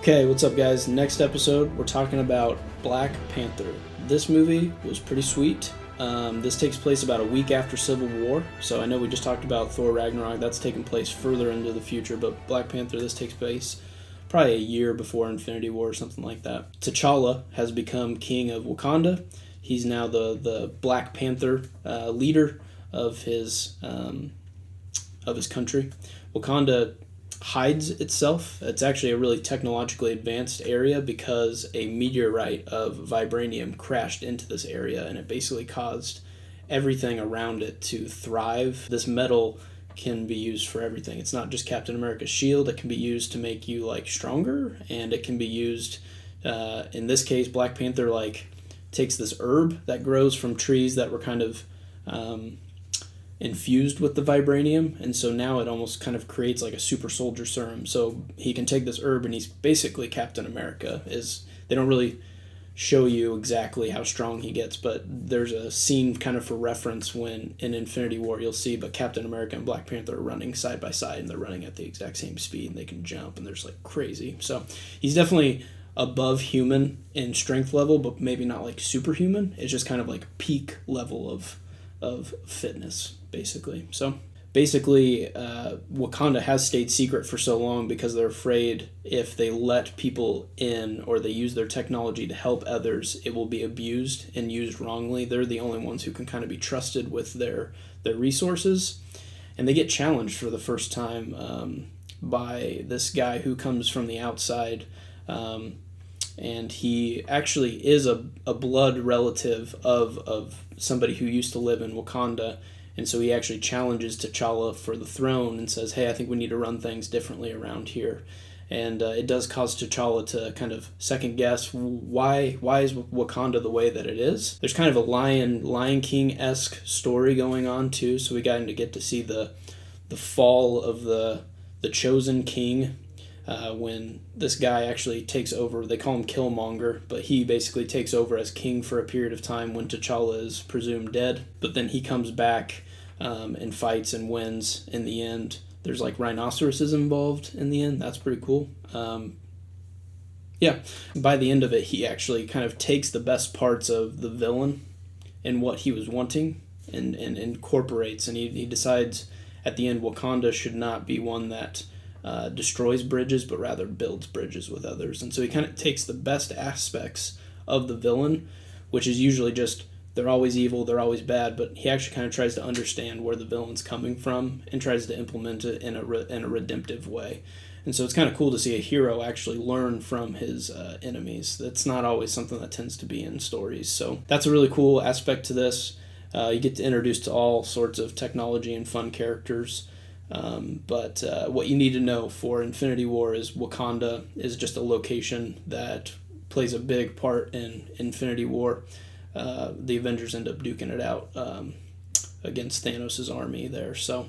Okay, what's up, guys? Next episode, we're talking about Black Panther. This movie was pretty sweet. This takes place about a week after Civil War, so I know we just talked about Thor Ragnarok. That's taking place further into the future, but Black Panther, this takes place probably a year before Infinity War or something like that. T'Challa has become king of Wakanda. He's now the Black Panther leader of his country. Wakanda hides itself. It's actually a really technologically advanced area because a meteorite of vibranium crashed into this area and it basically caused everything around it to thrive. This metal can be used for everything. It's not just Captain America's shield. It can be used to make you stronger, and it can be used in this case Black Panther takes this herb that grows from trees that were kind of infused with the vibranium, and so now it almost kind of creates like a super soldier serum. So he can take this herb and he's basically Captain America. They don't really show you exactly how strong he gets, but there's a scene kind of for reference when in Infinity War you'll see but Captain America and Black Panther are running side by side, and they're running at the exact same speed, and they can jump, and there's crazy. So he's definitely above human in strength level, but maybe not superhuman. It's just kind of peak level of fitness, basically. So basically, Wakanda has stayed secret for so long because they're afraid if they let people in or they use their technology to help others, it will be abused and used wrongly. They're the only ones who can kind of be trusted with their resources, and they get challenged for the first time by this guy who comes from the outside. And he actually is a blood relative of somebody who used to live in Wakanda, and so he actually challenges T'Challa for the throne and says, hey, I think we need to run things differently around here. And it does cause T'Challa to kind of second guess why is Wakanda the way that it is. There's kind of a Lion King-esque story going on too, so we got to get to see the fall of the chosen king. When this guy actually takes over, they call him Killmonger, but he basically takes over as king for a period of time when T'Challa is presumed dead. But then he comes back and fights and wins in the end. There's rhinoceroses involved in the end. That's pretty cool. Yeah, by the end of it, he actually kind of takes the best parts of the villain and what he was wanting and incorporates, and he decides at the end Wakanda should not be one that destroys bridges, but rather builds bridges with others. And so he kind of takes the best aspects of the villain, which is usually just they're always evil, they're always bad, but he actually kind of tries to understand where the villain's coming from and tries to implement it in a redemptive way. And so it's kind of cool to see a hero actually learn from his enemies. That's not always something that tends to be in stories. So that's a really cool aspect to this. You get to introduce to all sorts of technology and fun characters. But what you need to know for Infinity War is Wakanda is just a location that plays a big part in Infinity War. The Avengers end up duking it out against Thanos' army there. So,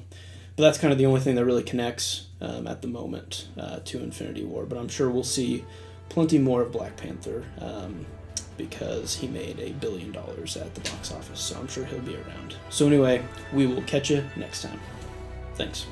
but that's kind of the only thing that really connects at the moment to Infinity War. But I'm sure we'll see plenty more of Black Panther because he made $1 billion at the box office. So I'm sure he'll be around. So anyway, we will catch you next time. Thanks.